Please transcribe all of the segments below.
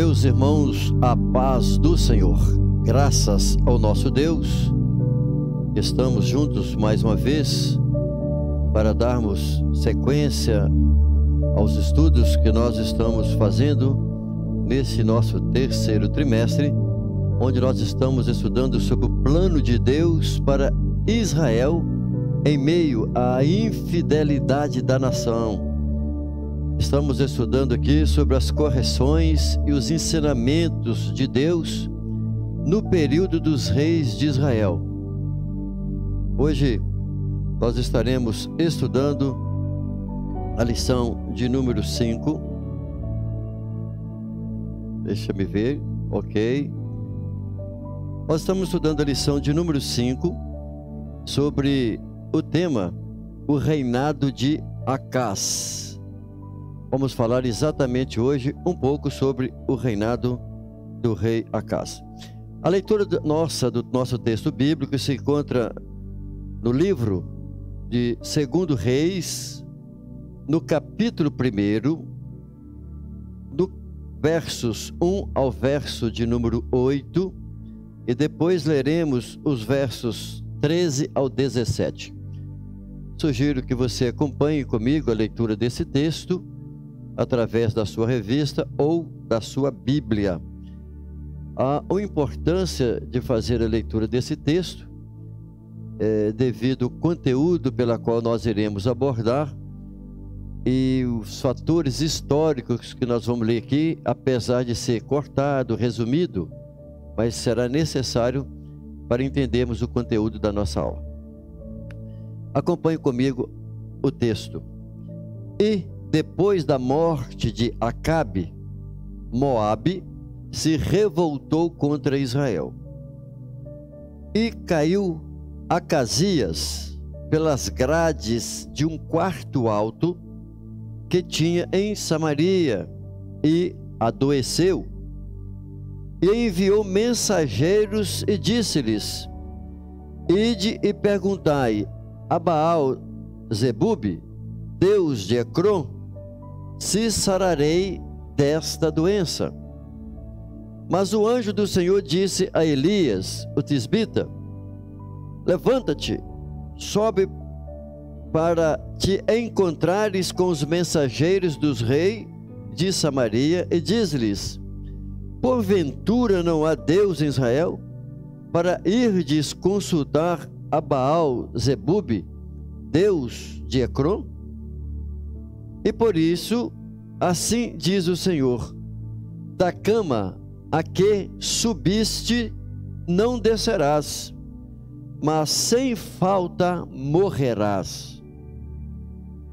Meus irmãos, a paz do Senhor. Graças ao nosso Deus, estamos juntos mais uma vez para darmos sequência aos estudos que nós estamos fazendo nesse nosso terceiro trimestre, onde nós estamos estudando sobre o plano de Deus para Israel em meio à infidelidade da nação. Estamos estudando aqui sobre as correções e os ensinamentos de Deus no período dos reis de Israel. Hoje nós estaremos estudando a lição de número 5. Deixa-me ver, ok. Nós estamos estudando a lição de número 5 sobre o tema, o reinado de Acaz. Vamos falar exatamente hoje um pouco sobre o reinado do rei Acaz. A leitura do nosso texto bíblico se encontra no livro de 2 Reis, no capítulo 1, do versos 1 ao verso de número 8, e depois leremos os versos 13 ao 17. Sugiro que você acompanhe comigo a leitura desse texto através da sua revista ou da sua Bíblia. A importância de fazer a leitura desse texto devido ao conteúdo pela qual nós iremos abordar e os fatores históricos que nós vamos ler aqui, apesar de ser cortado, resumido, mas será necessário para entendermos o conteúdo da nossa aula. Acompanhe comigo o texto. E depois da morte de Acabe, Moabe se revoltou contra Israel. E caiu Acazias pelas grades de um quarto alto que tinha em Samaria e adoeceu. E enviou mensageiros e disse-lhes: Ide e perguntai a Baal-zebube, Deus de Ecrom, se sararei desta doença. Mas o anjo do Senhor disse a Elias, o tisbita: Levanta-te, sobe para te encontrares com os mensageiros dos reis de Samaria e diz-lhes: Porventura não há Deus em Israel, para irdes consultar a Baal-zebube, Deus de Ecrom? E por isso, assim diz o Senhor: da cama a que subiste não descerás, mas sem falta morrerás.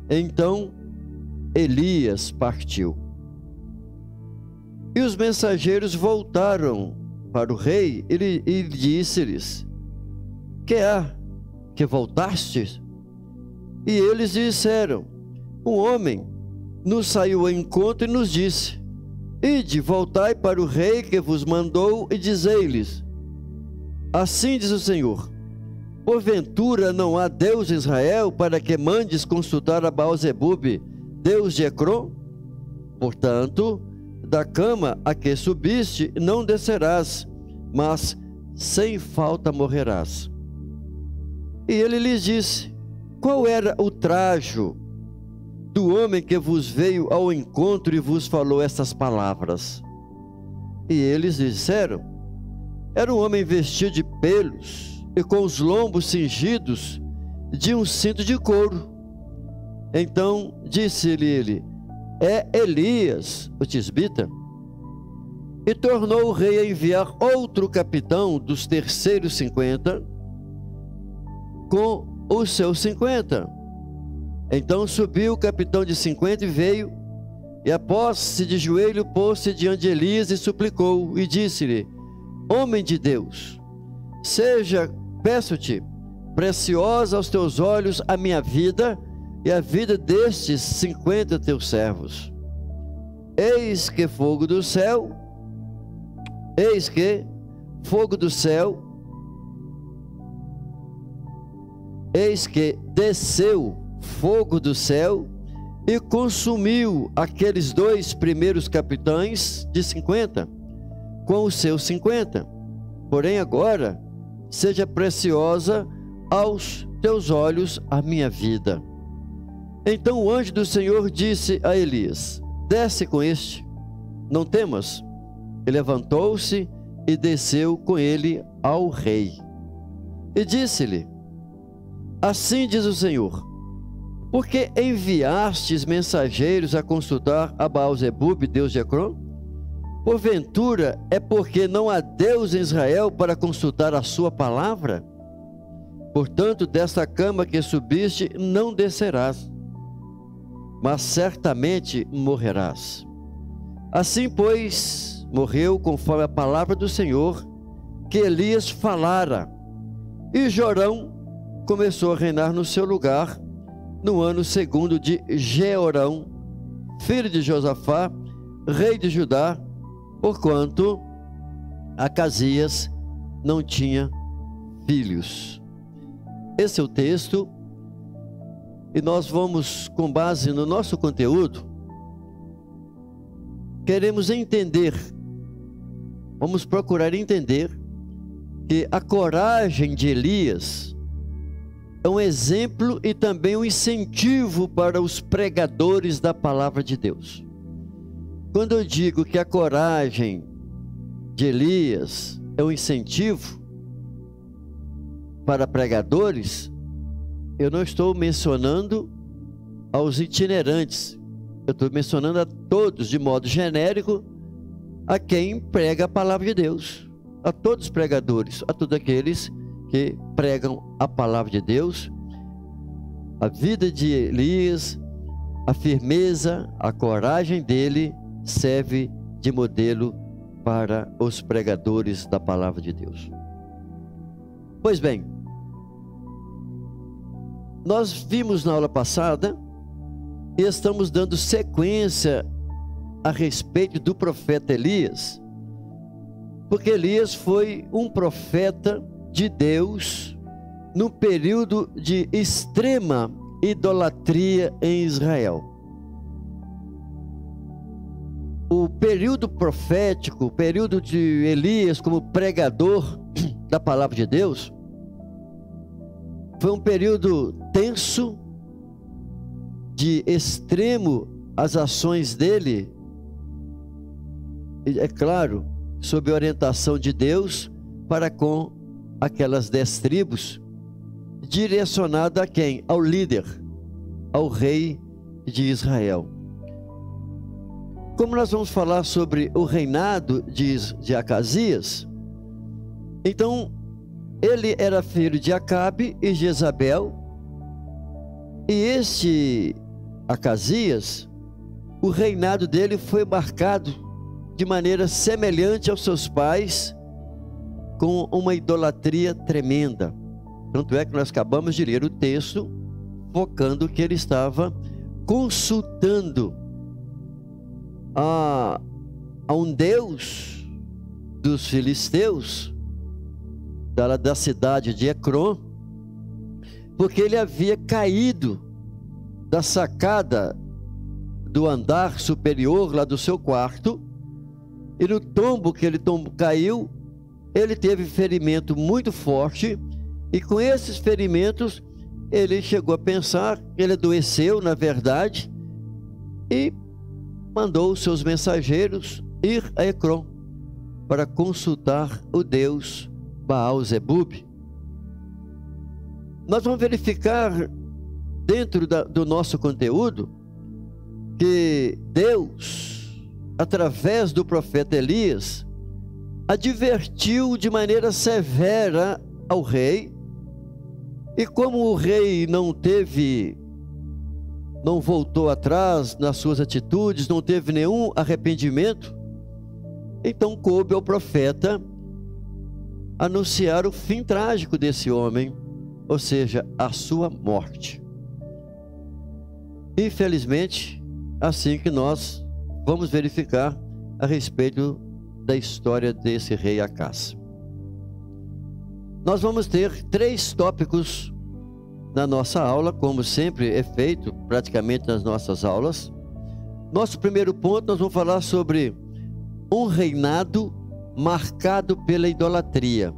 Então Elias partiu. E os mensageiros voltaram para o rei e disse-lhes: Que há que voltastes? E eles disseram: Um homem nos saiu ao encontro e nos disse: Ide, voltai para o rei que vos mandou e dizei-lhes: Assim diz o Senhor: Porventura não há Deus em Israel, para que mandes consultar a Baal-zebube, Deus de Ecrom? Portanto, da cama a que subiste não descerás, mas sem falta morrerás. E ele lhes disse: Qual era o trajo do homem que vos veio ao encontro e vos falou estas palavras? E eles disseram: Era um homem vestido de pelos e com os lombos cingidos de um cinto de couro. Então disse-lhe ele: É Elias, o tisbita. E tornou o rei a enviar outro capitão dos terceiros 50 com os seus 50. Então subiu o capitão de 50 e veio, e após-se de joelho, pôs-se diante de Elias e suplicou, e disse-lhe: Homem de Deus, peço-te, preciosa aos teus olhos a minha vida e a vida destes 50 teus servos. Eis que fogo do céu Eis que desceu fogo do céu e consumiu aqueles 2 primeiros capitães de 50 com os seus 50. Porém agora seja preciosa aos teus olhos a minha vida. Então o anjo do Senhor disse a Elias: desce com este, não temas. E levantou-se e desceu com ele ao rei. E disse-lhe: assim diz o Senhor: por que enviastes mensageiros a consultar a Baal-zebub, deus de Ecrón? Porventura é porque não há Deus em Israel para consultar a sua palavra? Portanto, desta cama que subiste não descerás, mas certamente morrerás. Assim, pois, morreu conforme a palavra do Senhor que Elias falara. E Jorão começou a reinar no seu lugar no ano 2º de Jeorão, filho de Josafá, rei de Judá, porquanto Acasias não tinha filhos. Esse é o texto, e nós vamos, com base no nosso conteúdo, queremos entender, vamos procurar entender que a coragem de Elias é um exemplo e também um incentivo para os pregadores da palavra de Deus. Quando eu digo que a coragem de Elias é um incentivo para pregadores, eu não estou mencionando aos itinerantes, eu estou mencionando a todos de modo genérico, a quem prega a palavra de Deus, a todos os pregadores, a todos aqueles que pregam a palavra de Deus. A vida de Elias, a firmeza, a coragem dele serve de modelo para os pregadores da palavra de Deus. Pois bem, nós vimos na aula passada e estamos dando sequência a respeito do profeta Elias, porque Elias foi um profeta de Deus no período de extrema idolatria em Israel. O período profético, o período de Elias como pregador da palavra de Deus, foi um período tenso, de extremo as ações dele, é claro, sob a orientação de Deus para com aquelas 10 tribos, direcionada a quem? Ao líder, ao rei de Israel. Como nós vamos falar sobre o reinado de Acasias, então ele era filho de Acabe e Jezabel, e este Acasias, o reinado dele foi marcado de maneira semelhante aos seus pais, com uma idolatria tremenda. Tanto é que nós acabamos de ler o texto, focando que ele estava consultando a um deus dos filisteus, da cidade de Ecrón, porque ele havia caído da sacada do andar superior lá do seu quarto, e no tombo que ele caiu, ele teve ferimento muito forte, e com esses ferimentos ele chegou a pensar, ele adoeceu na verdade, e mandou os seus mensageiros ir a Ecrón para consultar o deus Baal-zebub. Nós vamos verificar dentro do nosso conteúdo que Deus, através do profeta Elias, advertiu de maneira severa ao rei, e como o rei não voltou atrás nas suas atitudes, não teve nenhum arrependimento, então coube ao profeta anunciar o fim trágico desse homem, ou seja, a sua morte. Infelizmente, assim que nós vamos verificar a respeito da história desse rei Acás. Nós vamos ter 3 tópicos na nossa aula, como sempre é feito praticamente nas nossas aulas. Nosso primeiro ponto, nós vamos falar sobre um reinado marcado pela idolatria.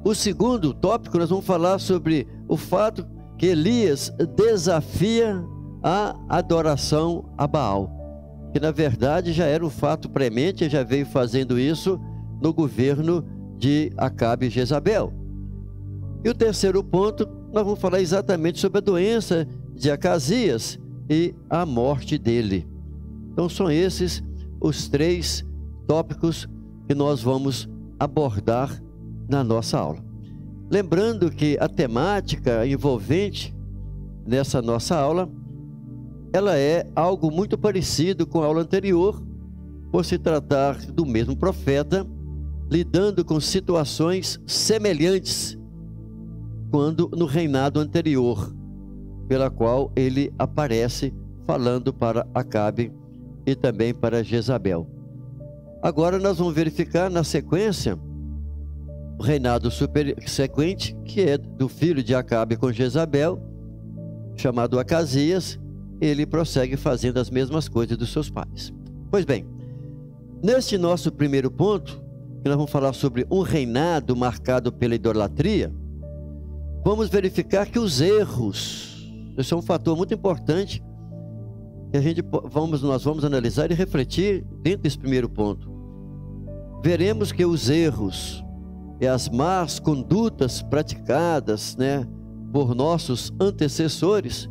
O segundo tópico, nós vamos falar sobre o fato que Elias desafia a adoração a Baal, que na verdade já era um fato premente, já veio fazendo isso no governo de Acabe e Jezabel. E o terceiro ponto, nós vamos falar exatamente sobre a doença de Acasias e a morte dele. Então são esses os três tópicos que nós vamos abordar na nossa aula. Lembrando que a temática envolvente nessa nossa aula, ela é algo muito parecido com a aula anterior, por se tratar do mesmo profeta, lidando com situações semelhantes quando no reinado anterior, pela qual ele aparece falando para Acabe e também para Jezabel. Agora nós vamos verificar na sequência o reinado subsequente, que é do filho de Acabe com Jezabel, chamado Acasias. Ele prossegue fazendo as mesmas coisas dos seus pais. Pois bem, neste nosso primeiro ponto, que nós vamos falar sobre um reinado marcado pela idolatria, vamos verificar que os erros, esse é um fator muito importante, que nós vamos analisar e refletir dentro desse primeiro ponto. Veremos que os erros e as más condutas praticadas, por nossos antecessores,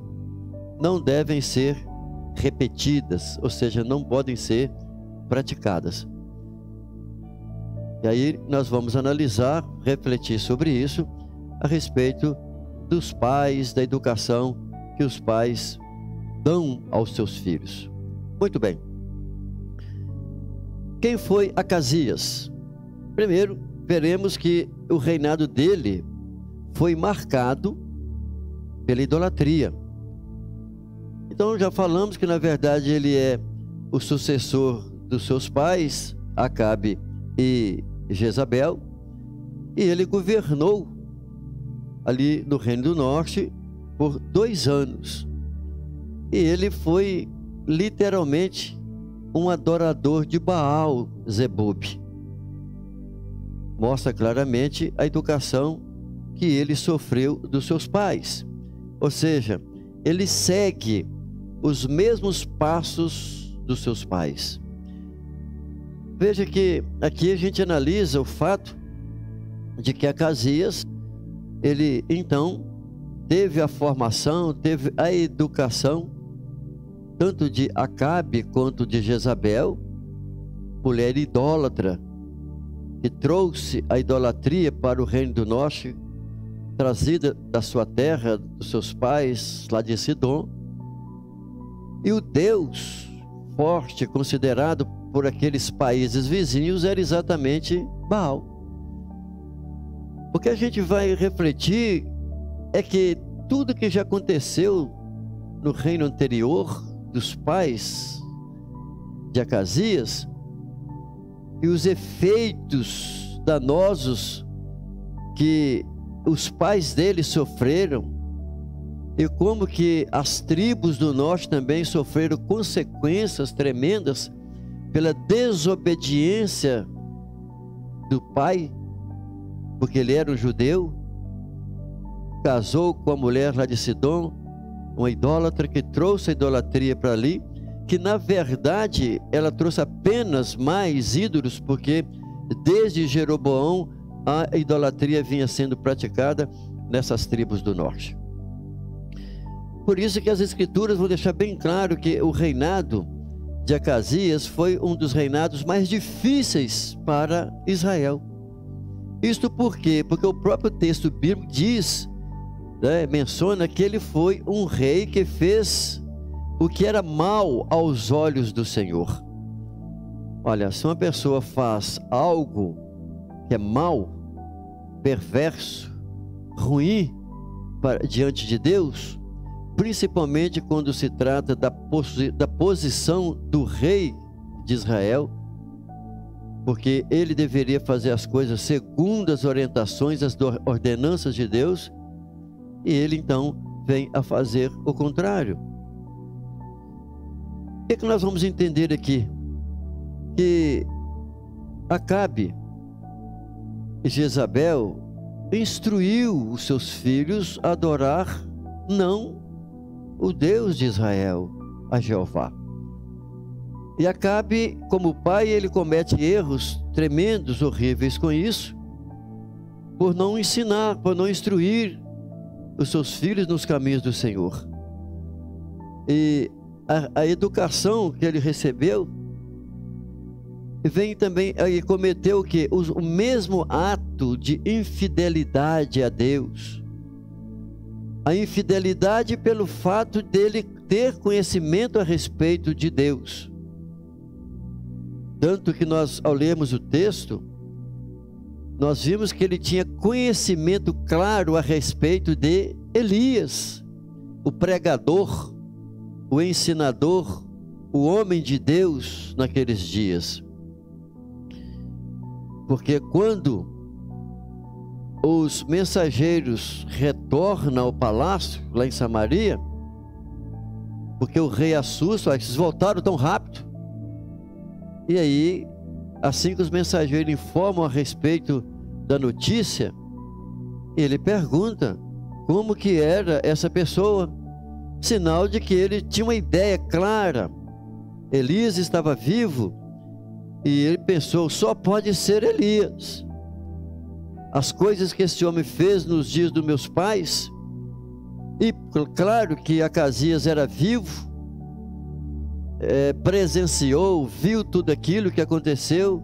não devem ser repetidas, ou seja, não podem ser praticadas. E aí nós vamos analisar, refletir sobre isso, a respeito dos pais, da educação que os pais dão aos seus filhos. Muito bem. Quem foi Acasias? Primeiro, veremos que o reinado dele foi marcado pela idolatria. Então já falamos que na verdade ele é o sucessor dos seus pais, Acabe e Jezabel, e ele governou ali no Reino do Norte por 2 anos. E ele foi literalmente um adorador de Baal Zebub. Mostra claramente a educação que ele sofreu dos seus pais. Ou seja, ele segue os mesmos passos dos seus pais. Veja que aqui a gente analisa o fato de que Acasias, ele então teve a formação, teve a educação, tanto de Acabe quanto de Jezabel, mulher idólatra, que trouxe a idolatria para o Reino do Norte, trazida da sua terra, dos seus pais, lá de Sidom. E o Deus forte, considerado por aqueles países vizinhos, era exatamente Baal. O que a gente vai refletir é que tudo que já aconteceu no reino anterior dos pais de Acasias e os efeitos danosos que os pais dele sofreram, e como que as tribos do norte também sofreram consequências tremendas pela desobediência do pai, porque ele era um judeu, casou com a mulher lá de Sidom, uma idólatra que trouxe a idolatria para ali, que na verdade ela trouxe apenas mais ídolos, porque desde Jeroboão a idolatria vinha sendo praticada nessas tribos do norte. Por isso que as escrituras vão deixar bem claro que o reinado de Acasias foi um dos reinados mais difíceis para Israel. Isto por quê? Porque o próprio texto bíblico diz, menciona que ele foi um rei que fez o que era mal aos olhos do Senhor. Olha, se uma pessoa faz algo que é mal, perverso, ruim diante de Deus, principalmente quando se trata da posição do rei de Israel, porque ele deveria fazer as coisas segundo as orientações, as ordenanças de Deus, e ele então vem a fazer o contrário. O que nós vamos entender aqui? Que Acabe e Jezabel instruiu os seus filhos a adorar não o Deus de Israel, a Jeová. E Acabe, como pai, ele comete erros tremendos, horríveis com isso, por não ensinar, por não instruir os seus filhos nos caminhos do Senhor. E a educação que ele recebeu, vem também, ele cometeu o quê? O mesmo ato de infidelidade a Deus. A infidelidade pelo fato dele ter conhecimento a respeito de Deus. Tanto que nós, ao lermos o texto, nós vimos que ele tinha conhecimento claro a respeito de Elias, o pregador, o ensinador, o homem de Deus naqueles dias. Porque quando os mensageiros retornam ao palácio, lá em Samaria, porque o rei assusta, eles voltaram tão rápido. E aí, assim que os mensageiros informam a respeito da notícia, ele pergunta como que era essa pessoa, sinal de que ele tinha uma ideia clara. Elias estava vivo, e ele pensou, só pode ser Elias. As coisas que esse homem fez nos dias dos meus pais, e claro que Acasias era vivo, presenciou, viu tudo aquilo que aconteceu.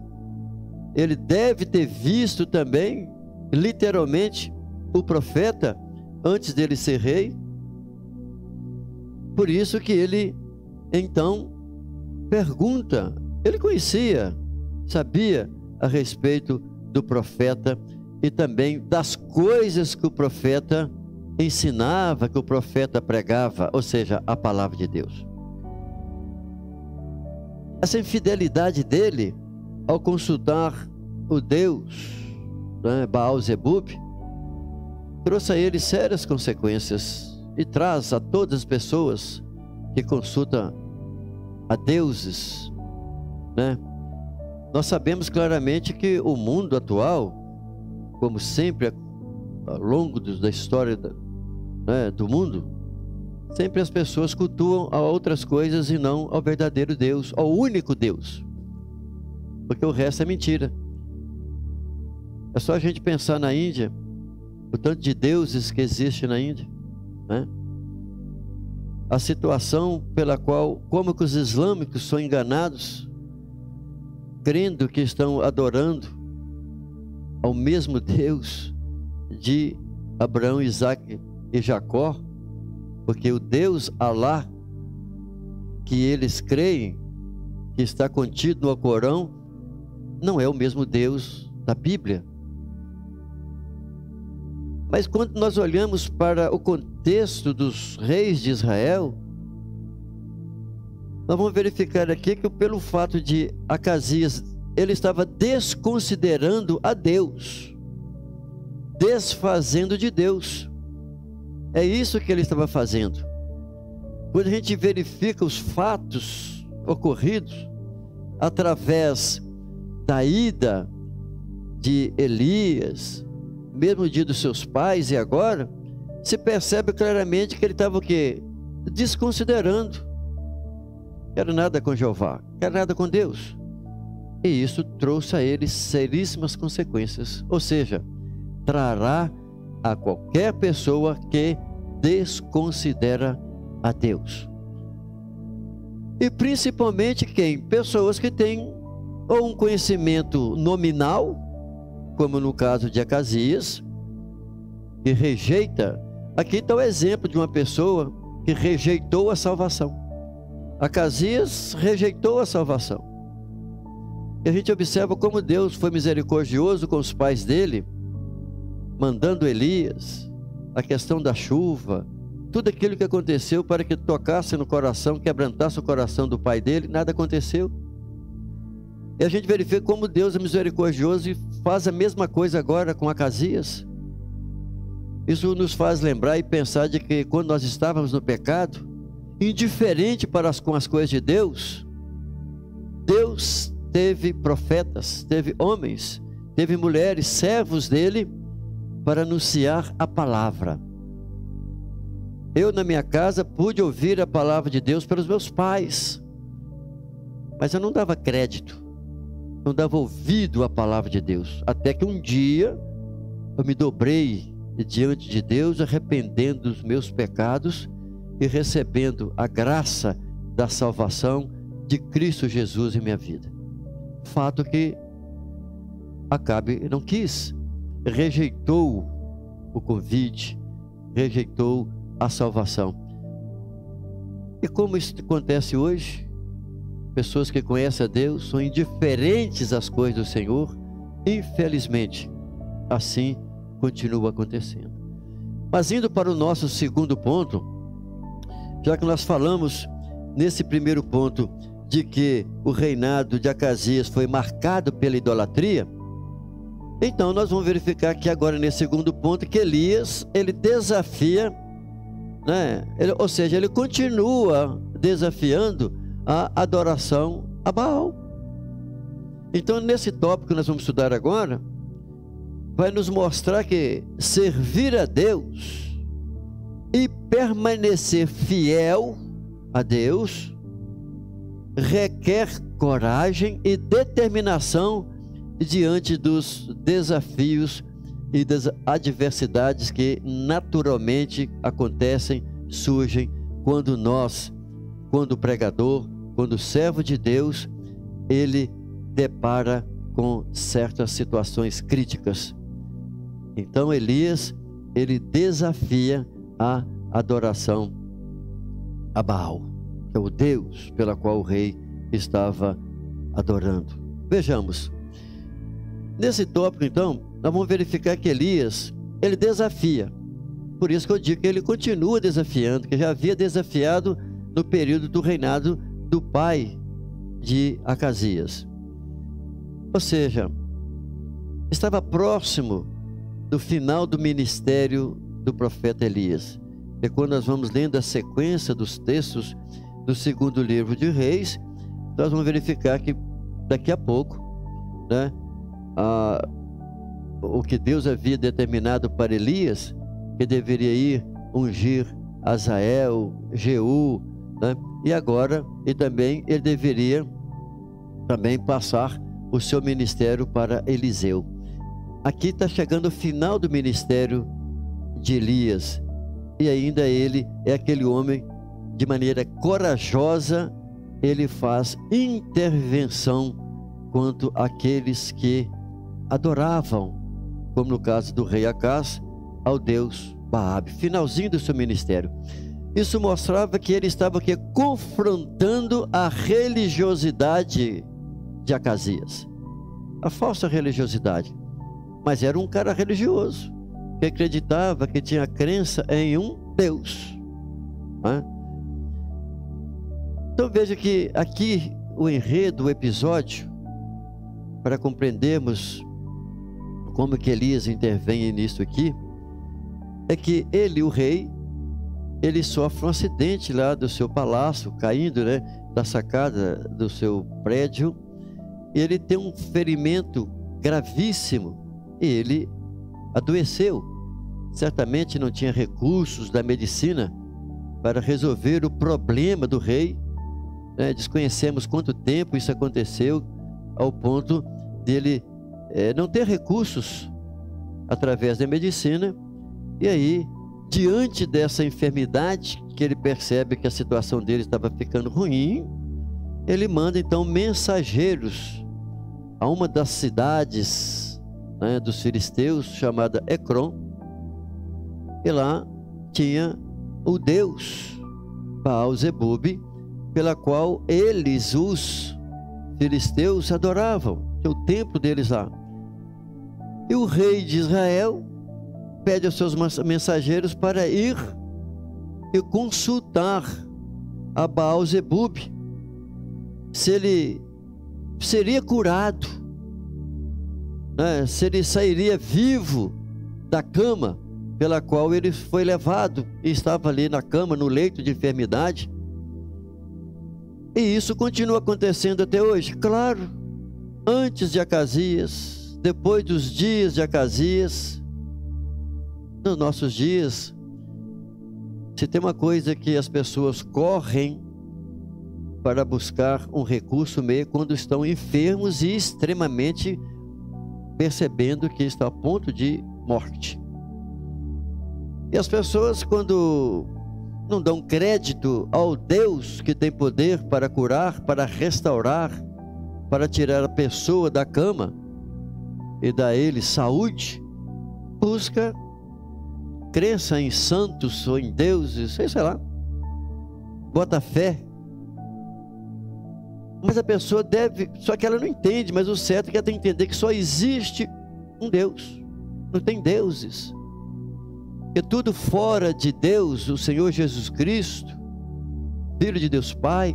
Ele deve ter visto também, literalmente, o profeta, antes dele ser rei. Por isso que ele, então, pergunta. Ele conhecia, sabia a respeito do profeta e também das coisas que o profeta ensinava, que o profeta pregava, ou seja, a palavra de Deus. Essa infidelidade dele, ao consultar o Deus, Baal-zebub, trouxe a ele sérias consequências e traz a todas as pessoas que consultam a deuses, Nós sabemos claramente que o mundo atual, como sempre ao longo da história do mundo, sempre as pessoas cultuam a outras coisas e não ao verdadeiro Deus, ao único Deus, porque o resto é mentira. É só a gente pensar na Índia, o tanto de deuses que existe na Índia, a situação pela qual, como que os islâmicos são enganados, crendo que estão adorando ao mesmo Deus de Abraão, Isaque e Jacó, porque o Deus Alá que eles creem, que está contido no Alcorão, não é o mesmo Deus da Bíblia. Mas quando nós olhamos para o contexto dos reis de Israel, nós vamos verificar aqui que pelo fato de Acasias, ele estava desconsiderando a Deus, desfazendo de Deus. É isso que ele estava fazendo. Quando a gente verifica os fatos ocorridos através da ida de Elias, mesmo no dia dos seus pais e agora, se percebe claramente que ele estava o quê? Desconsiderando. Quero nada com Jeová, quero nada com Deus. E isso trouxe a ele seríssimas consequências. Ou seja, trará a qualquer pessoa que desconsidera a Deus. E principalmente quem? Pessoas que têm ou um conhecimento nominal, como no caso de Acasias, que rejeita. Aqui está o exemplo de uma pessoa que rejeitou a salvação. Acasias rejeitou a salvação. E a gente observa como Deus foi misericordioso com os pais dele, mandando Elias, a questão da chuva, tudo aquilo que aconteceu para que tocasse no coração, quebrantasse o coração do pai dele, nada aconteceu. E a gente verifica como Deus é misericordioso e faz a mesma coisa agora com Acasias. Isso nos faz lembrar e pensar de que quando nós estávamos no pecado, indiferente com as coisas de Deus, Deus teve profetas, teve homens, teve mulheres, servos dele, para anunciar a palavra. Eu, na minha casa, pude ouvir a palavra de Deus pelos meus pais, mas eu não dava crédito, não dava ouvido à palavra de Deus, até que um dia eu me dobrei diante de Deus, arrependendo dos meus pecados e recebendo a graça da salvação de Cristo Jesus em minha vida. Fato que Acabe não quis, rejeitou o convite, rejeitou a salvação. E como isso acontece hoje, pessoas que conhecem a Deus são indiferentes às coisas do Senhor, infelizmente, assim continua acontecendo. Mas indo para o nosso segundo ponto, já que nós falamos nesse primeiro ponto de que o reinado de Acasias foi marcado pela idolatria, então nós vamos verificar aqui agora nesse segundo ponto que Elias, ele desafia, né? Ou seja, ele continua desafiando a adoração a Baal. Então nesse tópico que nós vamos estudar agora, vai nos mostrar que servir a Deus e permanecer fiel a Deus requer coragem e determinação diante dos desafios e das adversidades que naturalmente acontecem, surgem quando o pregador, quando o servo de Deus, ele depara com certas situações críticas. Então Elias, ele desafia a adoração a Baal, que é o Deus pela qual o rei estava adorando. Vejamos. Nesse tópico, então, nós vamos verificar que Elias, ele desafia. Por isso que eu digo que ele continua desafiando, que já havia desafiado no período do reinado do pai de Acasias. Ou seja, estava próximo do final do ministério do profeta Elias. E quando nós vamos lendo a sequência dos textos do segundo livro de Reis, nós vamos verificar que daqui a pouco, né, o que Deus havia determinado para Elias, que deveria ir ungir Azael, Jeú, né, e agora também ele deveria também passar o seu ministério para Eliseu. Aqui está chegando o final do ministério de Elias, e ainda ele é aquele homem, de maneira corajosa, ele faz intervenção quanto àqueles que adoravam, como no caso do rei Acás, ao deus Baabe. Finalzinho do seu ministério. Isso mostrava que ele estava aqui confrontando a religiosidade de Acasias, a falsa religiosidade. Mas era um cara religioso, que acreditava, que tinha crença em um Deus, né? Então veja que aqui o enredo, o episódio, para compreendermos como que Elias intervém nisso aqui, é que ele, o rei, ele sofre um acidente lá do seu palácio, caindo, né, da sacada do seu prédio, e ele tem um ferimento gravíssimo, e ele adoeceu. Certamente não tinha recursos da medicina para resolver o problema do rei, né? Desconhecemos quanto tempo isso aconteceu, ao ponto dele não ter recursos através da medicina. E aí, diante dessa enfermidade, que ele percebe que a situação dele estava ficando ruim, ele manda então mensageiros a uma das cidades, né, dos filisteus, chamada Ecrom, e lá tinha o deus Baal-zebub, pela qual eles, os filisteus, adoravam, tinha o templo deles lá. E o rei de Israel pede aos seus mensageiros para ir e consultar a Baal-zebub, se ele seria curado, né? Se ele sairia vivo da cama, pela qual ele foi levado e estava ali na cama, no leito de enfermidade. E isso continua acontecendo até hoje. Claro, antes de Acasias, depois dos dias de Acasias, nos nossos dias, se tem uma coisa que as pessoas correm para buscar um recurso meio quando estão enfermos e extremamente percebendo que está a ponto de morte. E as pessoas, quando não dão crédito ao Deus que tem poder para curar, para restaurar, para tirar a pessoa da cama e dar a ele saúde, busca crença em santos ou em deuses, sei lá, bota fé. Mas a pessoa deve, só que ela não entende, mas o certo é que ela tem que entender que só existe um Deus, não tem deuses. Porque tudo fora de Deus, o Senhor Jesus Cristo, Filho de Deus Pai,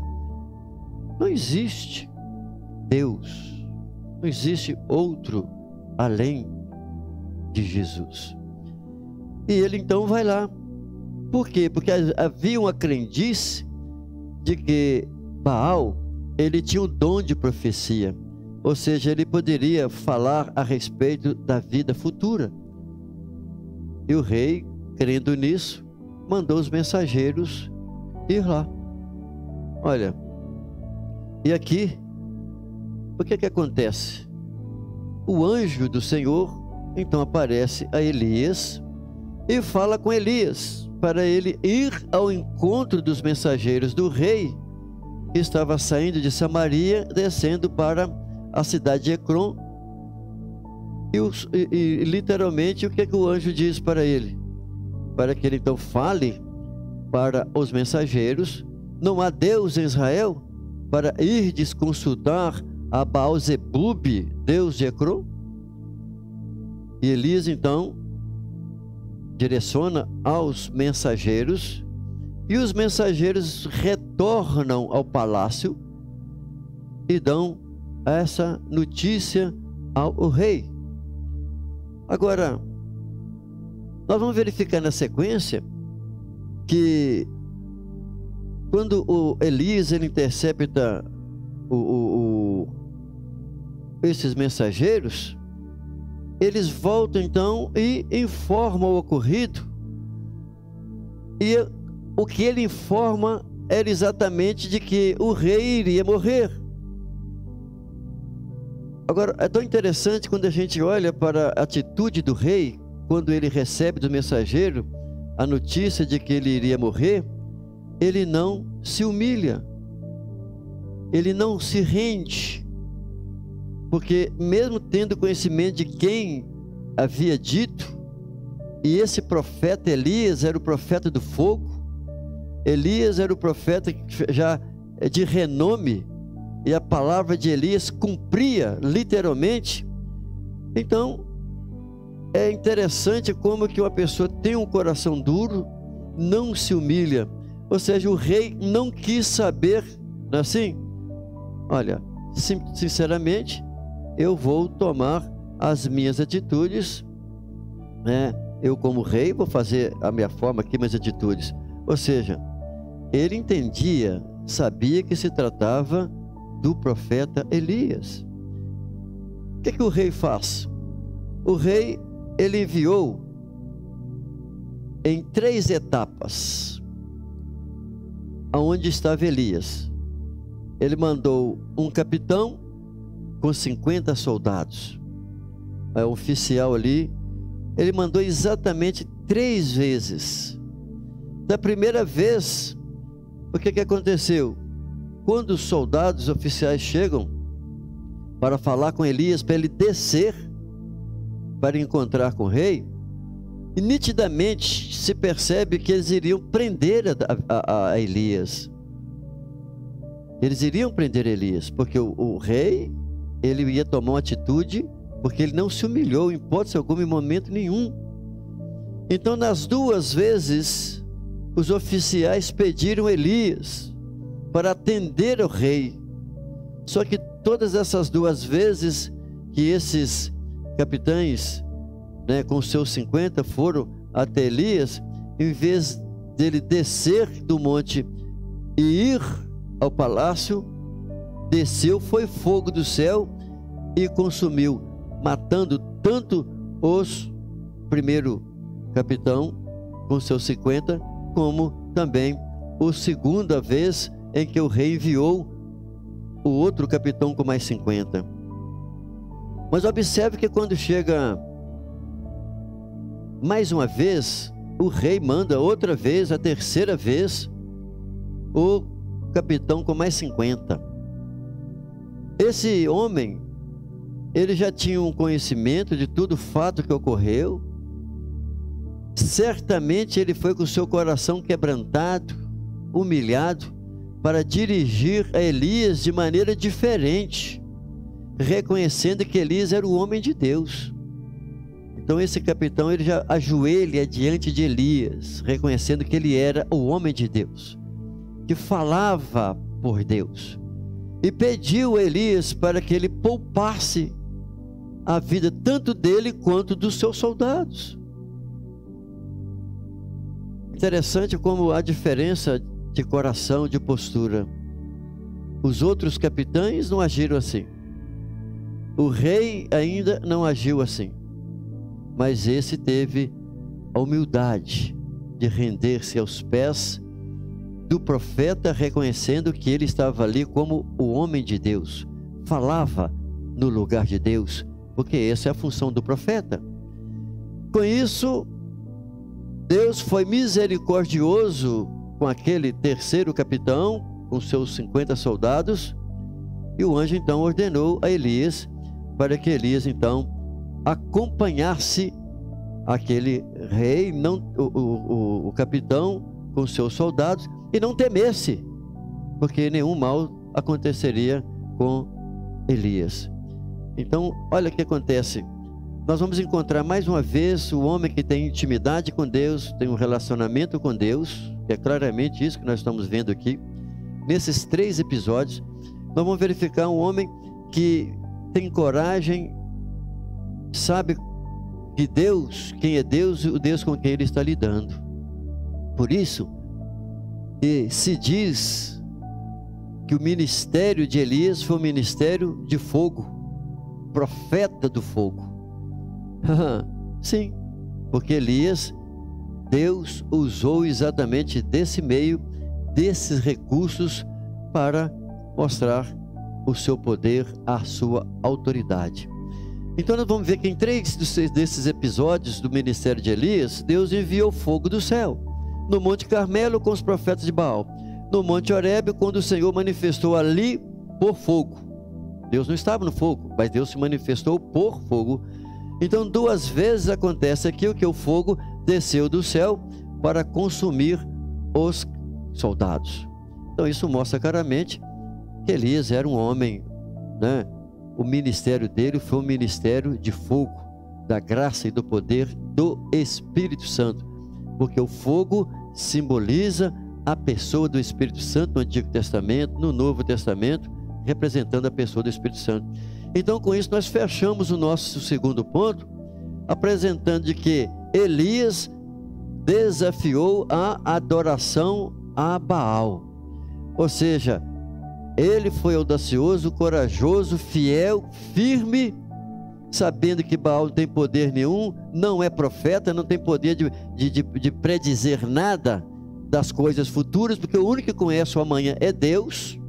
não existe Deus, não existe outro além de Jesus. E ele então vai lá. Por quê? Porque havia uma crendice de que Baal, ele tinha o dom de profecia, ou seja, ele poderia falar a respeito da vida futura. E o rei, crendo nisso, mandou os mensageiros ir lá. Olha, e aqui, o que acontece? O anjo do Senhor então aparece a Elias e fala com Elias para ele ir ao encontro dos mensageiros do rei, que estava saindo de Samaria, descendo para a cidade de Ecrom. E literalmente, o que o anjo diz para ele? Para que ele então fale para os mensageiros: não há Deus em Israel, para irdes consultar a Baal-zebub, Deus de Ecrom? E Elias então direciona aos mensageiros, e os mensageiros retornam ao palácio e dão essa notícia ao rei. Agora, nós vamos verificar na sequência que quando o Elias ele intercepta esses mensageiros, eles voltam então e informam o ocorrido. E o que ele informa era exatamente de que o rei iria morrer. Agora, é tão interessante quando a gente olha para a atitude do rei, quando ele recebe do mensageiro a notícia de que ele iria morrer, ele não se humilha, ele não se rende, porque mesmo tendo conhecimento de quem havia dito, e esse profeta Elias era o profeta do fogo, Elias era o profeta já de renome, e a palavra de Elias cumpria literalmente. Então é interessante como que uma pessoa tem um coração duro, não se humilha. Ou seja, o rei não quis saber, não é assim? Olha, sinceramente, eu vou tomar as minhas atitudes, né? Eu como rei vou fazer a minha forma aqui, minhas atitudes. Ou seja, ele entendia, sabia que se tratava do profeta Elias. O que o rei faz? O rei, ele enviou em 3 etapas aonde estava Elias. Ele mandou um capitão com 50 soldados, um oficial ali. Ele mandou exatamente 3 vezes. Da primeira vez, o que aconteceu? Quando os soldados oficiais chegam para falar com Elias, para ele descer para encontrar com o rei, e nitidamente se percebe que eles iriam prender a Elias. Eles iriam prender Elias, porque o rei, ele ia tomar uma atitude, porque ele não se humilhou em hipótese alguma, em momento nenhum. Então, nas 2 vezes, os oficiais pediram Elias para atender ao rei. Só que todas essas 2 vezes que esses capitães, né, com seus 50 foram até Elias, em vez dele descer do monte e ir ao palácio, desceu, foi fogo do céu e consumiu, matando tanto os primeiro capitão com seus 50, como também a segunda vez em que o rei enviou o outro capitão com mais 50. Mas observe que quando chega mais uma vez, o rei manda outra vez, a terceira vez, o capitão com mais 50. Esse homem, ele já tinha um conhecimento de todo o fato que ocorreu. Certamente ele foi com o seu coração quebrantado, humilhado, para dirigir a Elias de maneira diferente, reconhecendo que Elias era o homem de Deus. Então esse capitão, ele já ajoelha diante de Elias, reconhecendo que ele era o homem de Deus, que falava por Deus, e pediu a Elias para que ele poupasse a vida tanto dele quanto dos seus soldados. Interessante como há diferença de coração, de postura. Os outros capitães não agiram assim. O rei ainda não agiu assim. Mas esse teve a humildade de render-se aos pés do profeta, reconhecendo que ele estava ali como o homem de Deus, falava no lugar de Deus, porque essa é a função do profeta. Com isso, Deus foi misericordioso com aquele terceiro capitão, com seus 50 soldados, e o anjo então ordenou a Elias, para que Elias então acompanhasse aquele rei, o capitão com seus soldados, e não temesse, porque nenhum mal aconteceria com Elias. Então, olha o que acontece. Nós vamos encontrar mais uma vez o homem que tem intimidade com Deus, tem um relacionamento com Deus, que é claramente isso que nós estamos vendo aqui. Nesses 3 episódios, nós vamos verificar um homem que tem coragem, sabe que Deus, quem é Deus, o Deus com quem ele está lidando. Por isso, se diz que o ministério de Elias foi um ministério de fogo, profeta do fogo. Sim, porque Elias, Deus usou exatamente desse meio, desses recursos, para mostrar o seu poder, a sua autoridade. Então nós vamos ver que em 3 desses episódios do ministério de Elias, Deus enviou fogo do céu. No Monte Carmelo com os profetas de Baal, no Monte Horebe, quando o Senhor manifestou ali por fogo. Deus não estava no fogo, mas Deus se manifestou por fogo. Então 2 vezes acontece aqui que o fogo desceu do céu para consumir os soldados. Então isso mostra claramente que Elias era um homem, né? O ministério dele foi um ministério de fogo, da graça e do poder do Espírito Santo, porque o fogo simboliza a pessoa do Espírito Santo no Antigo Testamento, no Novo Testamento, representando a pessoa do Espírito Santo. Então, com isso, nós fechamos o nosso segundo ponto, apresentando de que Elias desafiou a adoração a Baal. Ou seja, ele foi audacioso, corajoso, fiel, firme, sabendo que Baal não tem poder nenhum, não é profeta, não tem poder de predizer nada das coisas futuras, porque o único que conhece o amanhã é Deus.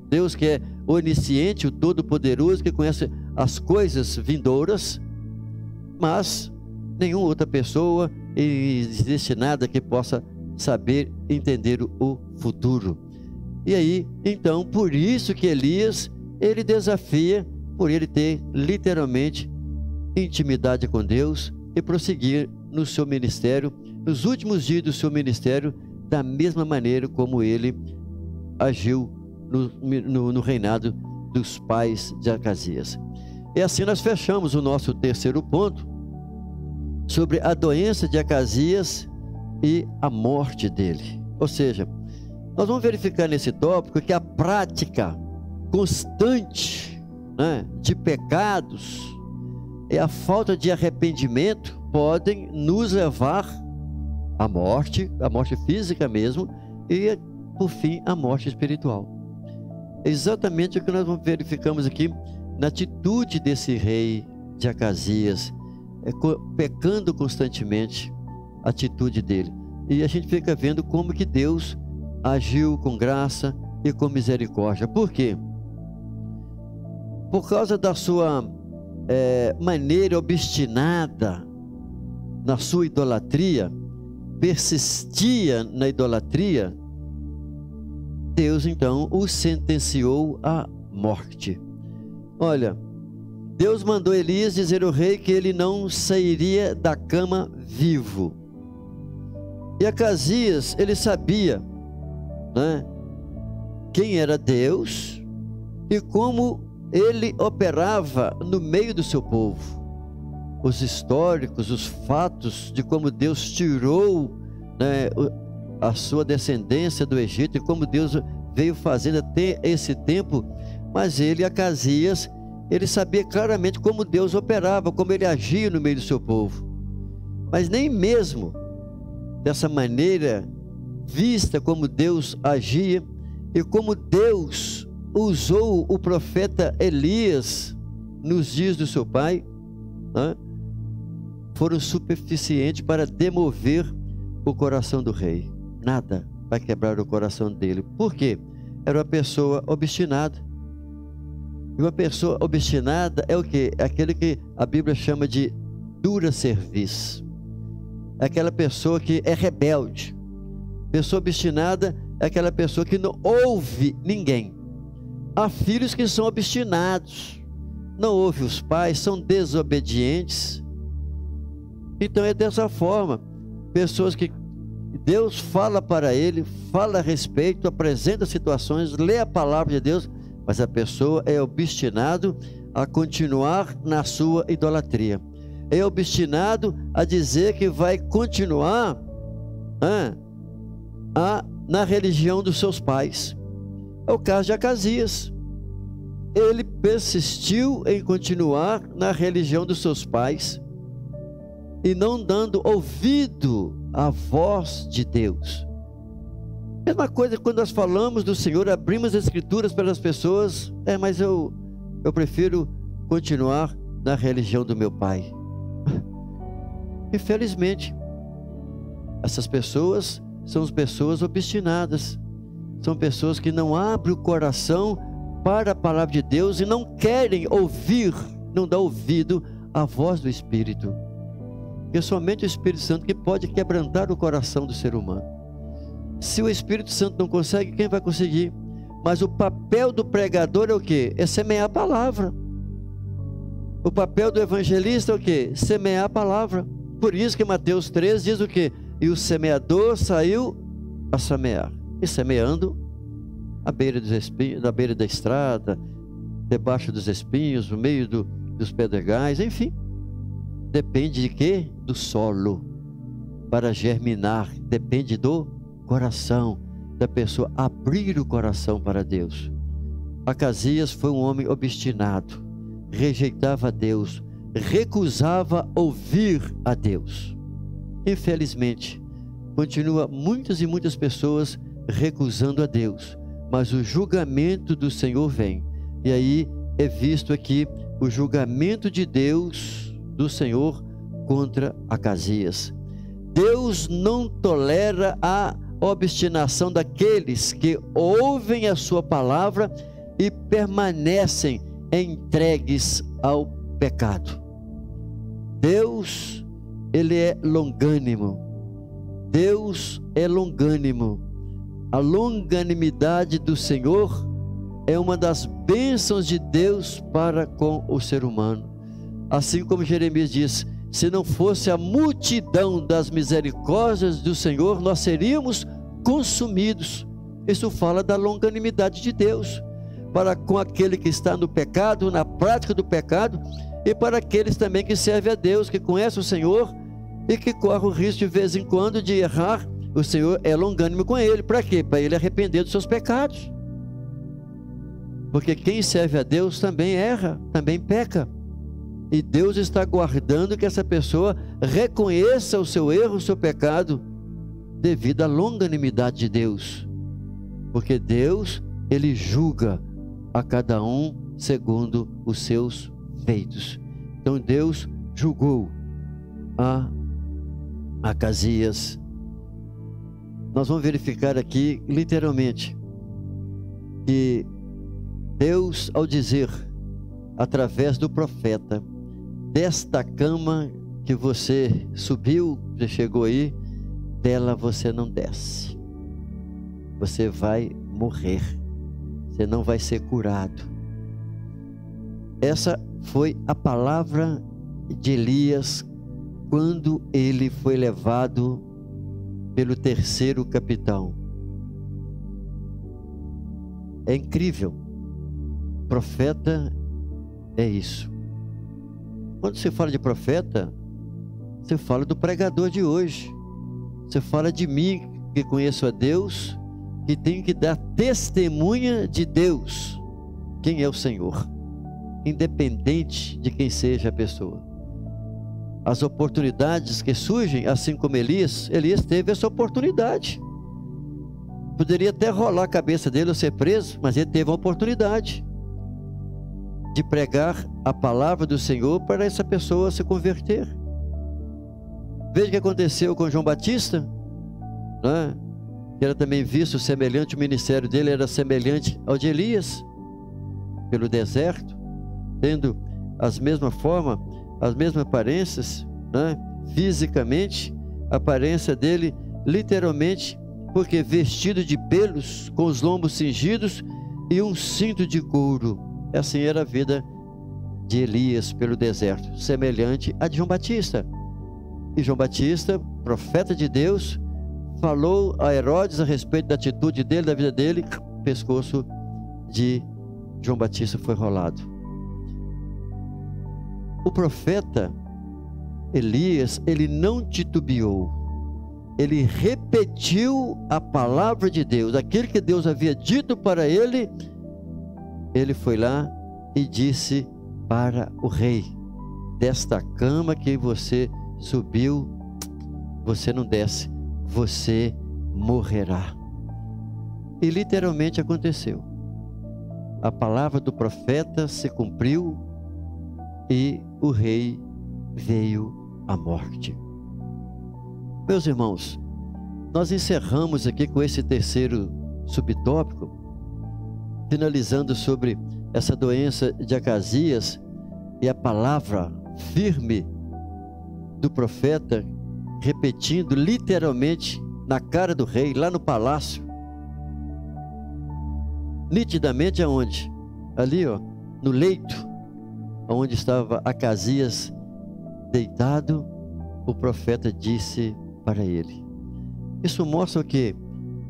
Deus que é onisciente, o Todo-Poderoso, que conhece as coisas vindouras, mas nenhuma outra pessoa, e existe nada que possa saber, entender o futuro. E aí, então, por isso que Elias, ele desafia, por ele ter literalmente intimidade com Deus e prosseguir no seu ministério, nos últimos dias do seu ministério, da mesma maneira como ele agiu no reinado dos pais de Acasias. E assim nós fechamos o nosso terceiro ponto, sobre a doença de Acasias e a morte dele. Ou seja, nós vamos verificar nesse tópico que a prática constante, né, de pecados e a falta de arrependimento podem nos levar a morte física mesmo, e por fim a morte espiritual. É exatamente o que nós verificamos aqui na atitude desse rei de Acasias, pecando constantemente, a atitude dele. E a gente fica vendo como que Deus agiu com graça e com misericórdia. Por quê? Por causa da sua maneira obstinada na sua idolatria, persistia na idolatria, Deus então o sentenciou à morte. Olha, Deus mandou Elias dizer ao rei que ele não sairia da cama vivo. E Acasias, ele sabia, né, quem era Deus e como ele operava no meio do seu povo. Os históricos, os fatos de como Deus tirou, né, a sua descendência do Egito e como Deus veio fazendo até esse tempo. Mas ele, Acasias, ele sabia claramente como Deus operava, como ele agia no meio do seu povo. Mas nem mesmo dessa maneira vista como Deus agia e como Deus usou o profeta Elias nos dias do seu pai, né, foram suficientes para demover o coração do rei. Nada vai quebrar o coração dele. Por quê? Era uma pessoa obstinada. E uma pessoa obstinada é o quê? É aquele que a Bíblia chama de dura cerviz. É aquela pessoa que é rebelde. Pessoa obstinada é aquela pessoa que não ouve ninguém. Há filhos que são obstinados, não ouvem os pais, são desobedientes. Então é dessa forma. Pessoas que Deus fala para ele, fala a respeito, apresenta situações, lê a palavra de Deus, mas a pessoa é obstinado a continuar na sua idolatria. É obstinado a dizer que vai continuar na religião dos seus pais. É o caso de Acasias. Ele persistiu em continuar na religião dos seus pais e não dando ouvido à voz de Deus. Mesma coisa quando nós falamos do Senhor, abrimos as Escrituras para as pessoas, mas eu prefiro continuar na religião do meu pai. Infelizmente, essas pessoas são as pessoas obstinadas, são pessoas que não abrem o coração para a palavra de Deus e não querem ouvir, não dá ouvido à voz do Espírito. Porque somente o Espírito Santo que pode quebrantar o coração do ser humano. Se o Espírito Santo não consegue, quem vai conseguir? Mas o papel do pregador é o quê? É semear a palavra. O papel do evangelista é o quê? Semear a palavra. Por isso que Mateus 3 diz o quê? E o semeador saiu a semear. E semeando à beira dos espinhos, na beira da estrada, debaixo dos espinhos, no meio dos pedregais, enfim. Depende de quê? Do solo. Para germinar, depende do coração, da pessoa abrir o coração para Deus. Acasias foi um homem obstinado, rejeitava a Deus, recusava ouvir a Deus. Infelizmente, continua muitas e muitas pessoas recusando a Deus, mas o julgamento do Senhor vem. E aí é visto aqui o julgamento de Deus, do Senhor, contra Acasias. Deus não tolera a obstinação daqueles que ouvem a sua palavra e permanecem entregues ao pecado. Deus, ele é longânimo. Deus é longânimo. A longanimidade do Senhor é uma das bênçãos de Deus para com o ser humano. Assim como Jeremias diz: se não fosse a multidão das misericórdias do Senhor, nós seríamos consumidos. Isso fala da longanimidade de Deus para com aquele que está no pecado, na prática do pecado, e para aqueles também que servem a Deus, que conhecem o Senhor e que correm o risco de vez em quando de errar. O Senhor é longânimo com ele. Para quê? Para ele arrepender dos seus pecados. Porque quem serve a Deus também erra, também peca. E Deus está aguardando que essa pessoa reconheça o seu erro, o seu pecado, devido à longanimidade de Deus, porque Deus, Ele julga a cada um segundo os seus feitos. Então Deus julgou a Acasias. Nós vamos verificar aqui literalmente que Deus, ao dizer através do profeta: desta cama que você subiu, já chegou aí, dela você não desce, você vai morrer, você não vai ser curado. Essa foi a palavra de Elias quando ele foi levado pelo terceiro capitão. É incrível. Profeta é isso. Quando você fala de profeta, você fala do pregador de hoje. Você fala de mim, que conheço a Deus, que tenho que dar testemunha de Deus, quem é o Senhor, independente de quem seja a pessoa. As oportunidades que surgem, assim como Elias teve essa oportunidade. Poderia até rolar a cabeça dele ou ser preso, mas ele teve a oportunidade de pregar a palavra do Senhor para essa pessoa se converter. Veja o que aconteceu com João Batista, né? Que era também visto semelhante, o ministério dele era semelhante ao de Elias, pelo deserto, tendo as mesmas formas, as mesmas aparências, né? Fisicamente, a aparência dele literalmente, porque vestido de pelos, com os lombos cingidos e um cinto de couro. Assim era a vida de Elias pelo deserto, semelhante a de João Batista. E João Batista, profeta de Deus, falou a Herodes a respeito da atitude dele, da vida dele. O pescoço de João Batista foi rolado. O profeta Elias, ele não titubeou, ele repetiu a palavra de Deus, aquilo que Deus havia dito para ele. Ele foi lá e disse para o rei: desta cama que você subiu, você não desce, você morrerá. E literalmente aconteceu. A palavra do profeta se cumpriu e o rei veio à morte. Meus irmãos, nós encerramos aqui com esse terceiro subtópico, finalizando sobre essa doença de Acasias e a palavra firme do profeta, repetindo literalmente na cara do rei, lá no palácio. Nitidamente aonde? Ali, ó, no leito onde estava Acasias deitado, o profeta disse para ele. Isso mostra o quê?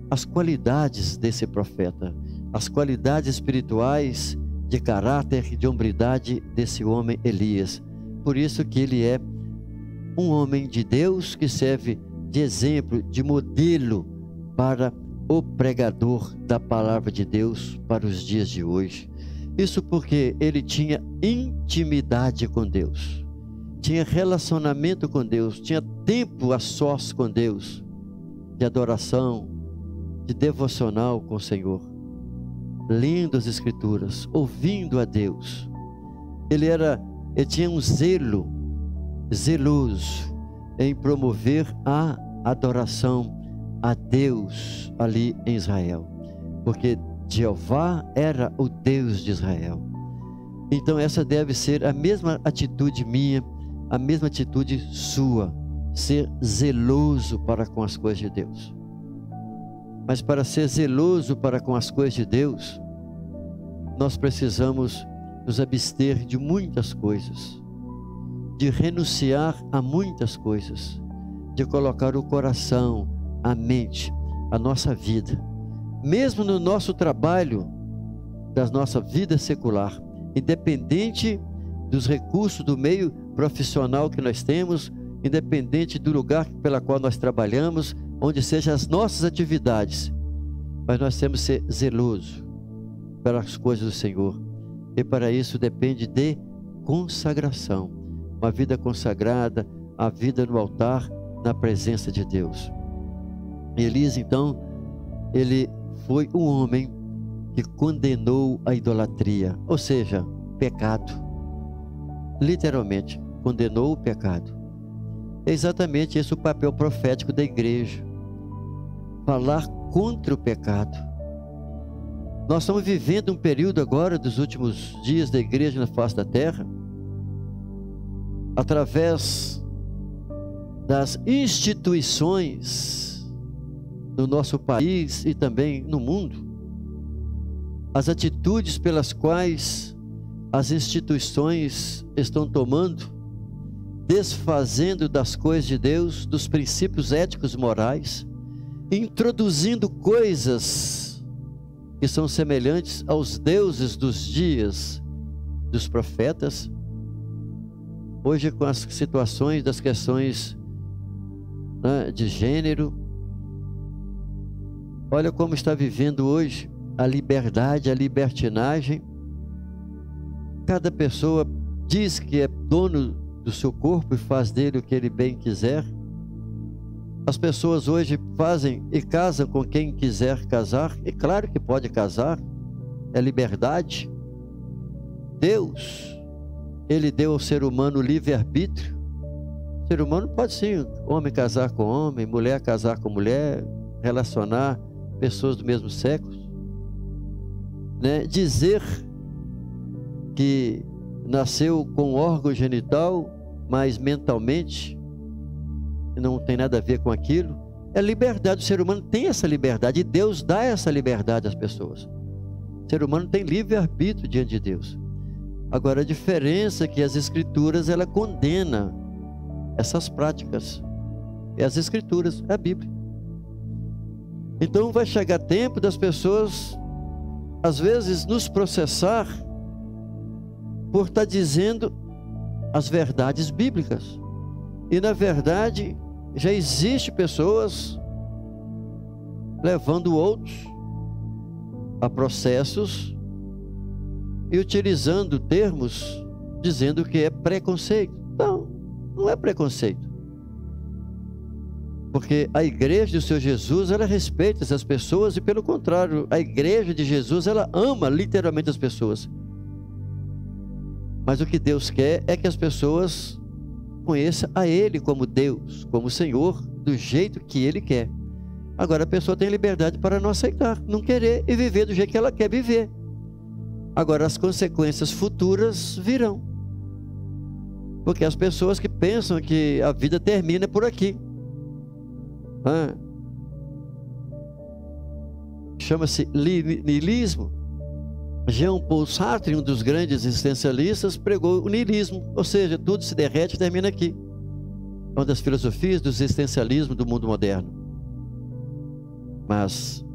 As qualidades desse profeta, as qualidades espirituais, de caráter, de hombridade desse homem Elias. Por isso que ele é um homem de Deus que serve de exemplo, de modelo para o pregador da palavra de Deus para os dias de hoje. Isso porque ele tinha intimidade com Deus, tinha relacionamento com Deus, tinha tempo a sós com Deus, de adoração, de devocional com o Senhor, lendo as Escrituras, ouvindo a Deus. Ele tinha um zelo, zeloso em promover a adoração a Deus ali em Israel, porque Jeová era o Deus de Israel. Então essa deve ser a mesma atitude minha, a mesma atitude sua, ser zeloso para com as coisas de Deus. Mas para ser zeloso para com as coisas de Deus, nós precisamos nos abster de muitas coisas, de renunciar a muitas coisas, de colocar o coração, a mente, a nossa vida, mesmo no nosso trabalho, da nossa vida secular, independente dos recursos do meio profissional que nós temos, independente do lugar pela qual nós trabalhamos, onde sejam as nossas atividades, mas nós temos que ser zelosos pelas coisas do Senhor, e para isso depende de consagração, uma vida consagrada, a vida no altar, na presença de Deus. Elias, então, ele foi um homem que condenou a idolatria, ou seja, pecado. Literalmente, condenou o pecado. É exatamente esse o papel profético da igreja. Falar contra o pecado. Nós estamos vivendo um período agora, dos últimos dias da igreja na face da terra, através das instituições no nosso país e também no mundo, as atitudes pelas quais as instituições estão tomando, desfazendo das coisas de Deus, dos princípios éticos e morais, introduzindo coisas que são semelhantes aos deuses dos dias dos profetas. Hoje, com as situações das questões, né, de gênero, olha como está vivendo hoje a liberdade, a libertinagem. Cada pessoa diz que é dono do seu corpo e faz dele o que ele bem quiser. As pessoas hoje fazem e casam com quem quiser casar, e claro que pode casar, é liberdade. Deus, ele deu ao ser humano livre-arbítrio. O ser humano pode sim, homem casar com homem, mulher casar com mulher, relacionar pessoas do mesmo sexo, né? Dizer que nasceu com órgão genital, mas mentalmente não tem nada a ver com aquilo, é liberdade. O ser humano tem essa liberdade, e Deus dá essa liberdade às pessoas. O ser humano tem livre-arbítrio diante de Deus. Agora, a diferença é que as Escrituras, ela condena essas práticas. É as Escrituras, é a Bíblia. Então vai chegar tempo das pessoas, às vezes, nos processar por estar dizendo as verdades bíblicas. E na verdade, já existe pessoas levando outros a processos e utilizando termos dizendo que é preconceito. Não, não é preconceito. Porque a igreja do Senhor Jesus, ela respeita essas pessoas, e pelo contrário, a igreja de Jesus, ela ama literalmente as pessoas. Mas o que Deus quer é que as pessoas conheçam a Ele como Deus, como Senhor, do jeito que Ele quer. Agora a pessoa tem liberdade para não aceitar, não querer e viver do jeito que ela quer viver. Agora as consequências futuras virão. Porque as pessoas que pensam que a vida termina por aqui. Chama-se niilismo. Jean Paul Sartre, um dos grandes existencialistas, pregou o niilismo, ou seja, tudo se derrete e termina aqui. É uma das filosofias do existencialismo do mundo moderno. Mas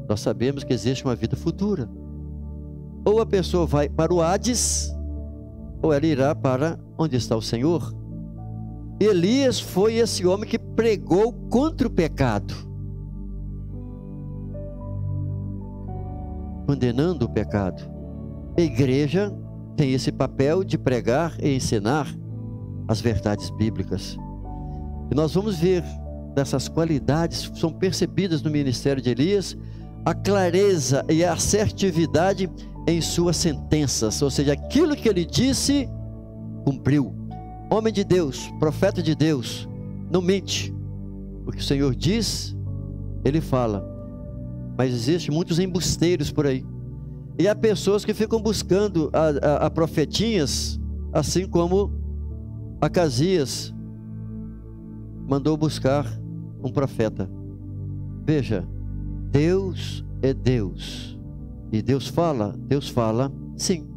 nós sabemos que existe uma vida futura. Ou a pessoa vai para o Hades, ou ela irá para onde está o Senhor. Elias foi esse homem que pregou contra o pecado, condenando o pecado. A igreja tem esse papel de pregar e ensinar as verdades bíblicas. E nós vamos ver dessas qualidades que são percebidas no ministério de Elias, a clareza e a assertividade em suas sentenças, ou seja, aquilo que ele disse, cumpriu. Homem de Deus, profeta de Deus, não mente. O que o Senhor diz, ele fala. Mas existem muitos embusteiros por aí. E há pessoas que ficam buscando a profetinhas, assim como Acasias mandou buscar um profeta. Veja, Deus é Deus. E Deus fala sim.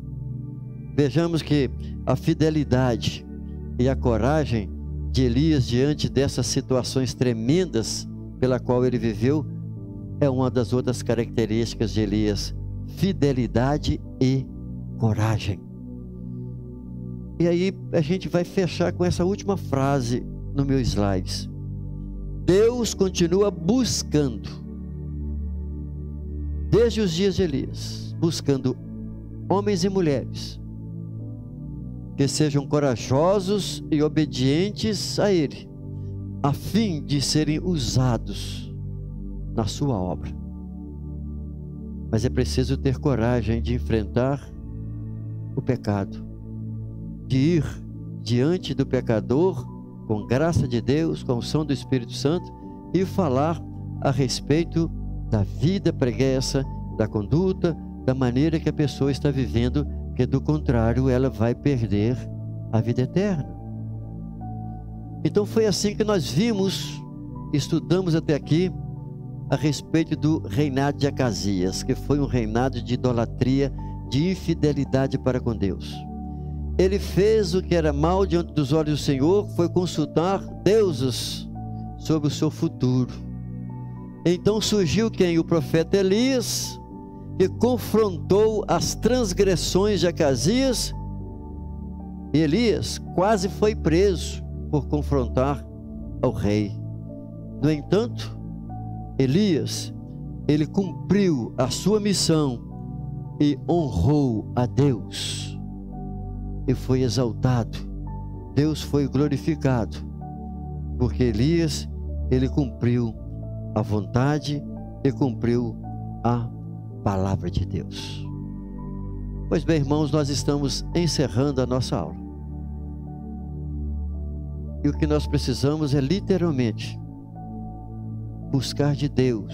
Vejamos que a fidelidade e a coragem de Elias diante dessas situações tremendas pela qual ele viveu é uma das outras características de Elias: fidelidade e coragem. E aí a gente vai fechar com essa última frase no meu slides. Deus continua buscando, desde os dias de Elias, buscando homens e mulheres que sejam corajosos e obedientes a Ele, a fim de serem usados na sua obra. Mas é preciso ter coragem de enfrentar o pecado, de ir diante do pecador com graça de Deus, com a unção do Espírito Santo, e falar a respeito da vida preguiça, da conduta, da maneira que a pessoa está vivendo, porque do contrário ela vai perder a vida eterna. Então foi assim que nós vimos, estudamos até aqui, a respeito do reinado de Acasias, que foi um reinado de idolatria, de infidelidade para com Deus. Ele fez o que era mal diante dos olhos do Senhor, foi consultar deuses sobre o seu futuro. Então surgiu quem? O profeta Elias, que confrontou as transgressões de Acasias, e Elias quase foi preso por confrontar ao rei. No entanto, Elias, ele cumpriu a sua missão e honrou a Deus, e foi exaltado. Deus foi glorificado, porque Elias, ele cumpriu a vontade e cumpriu a palavra de Deus. Pois bem, irmãos, nós estamos encerrando a nossa aula. E o que nós precisamos é literalmente buscar de Deus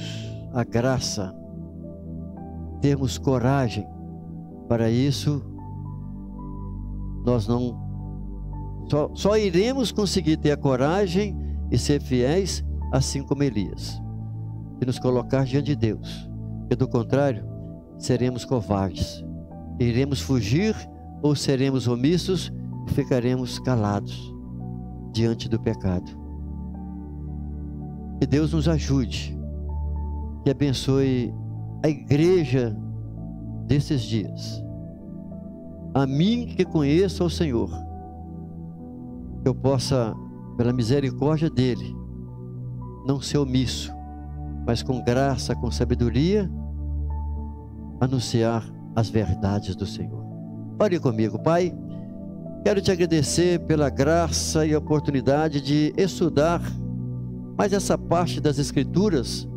a graça, termos coragem. Para isso, nós só iremos conseguir ter a coragem e ser fiéis, assim como Elias, e nos colocar diante de Deus, porque do contrário, seremos covardes, iremos fugir ou seremos omissos e ficaremos calados diante do pecado. Que Deus nos ajude, que abençoe a igreja desses dias, a mim que conheço ao Senhor, que eu possa, pela misericórdia dEle, não ser omisso, mas com graça, com sabedoria, anunciar as verdades do Senhor. Ore comigo. Pai, quero te agradecer pela graça e a oportunidade de estudar mais essa parte das Escrituras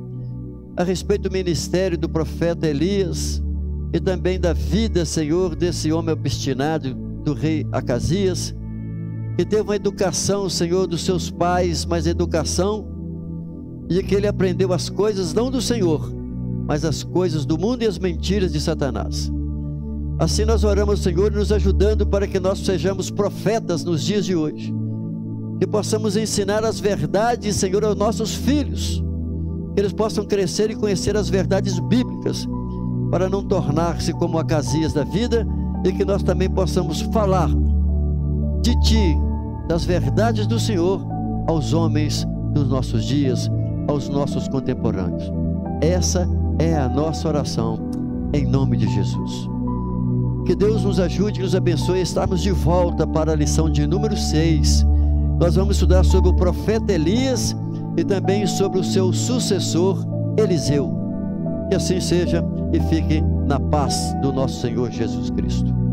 a respeito do ministério do profeta Elias e também da vida, Senhor, desse homem obstinado, do rei Acasias, que teve uma educação, Senhor, dos seus pais, mas educação, e que ele aprendeu as coisas não do Senhor, mas as coisas do mundo e as mentiras de Satanás. Assim nós oramos, Senhor, nos ajudando para que nós sejamos profetas nos dias de hoje, que possamos ensinar as verdades, Senhor, aos nossos filhos, que eles possam crescer e conhecer as verdades bíblicas, para não tornar-se como Acasias da vida, e que nós também possamos falar de Ti, das verdades do Senhor, aos homens dos nossos dias, aos nossos contemporâneos. Essa é a nossa oração, em nome de Jesus. Que Deus nos ajude e nos abençoe. Estamos de volta para a lição de número 6. Nós vamos estudar sobre o profeta Elias e também sobre o seu sucessor Eliseu. Que assim seja e fique na paz do nosso Senhor Jesus Cristo.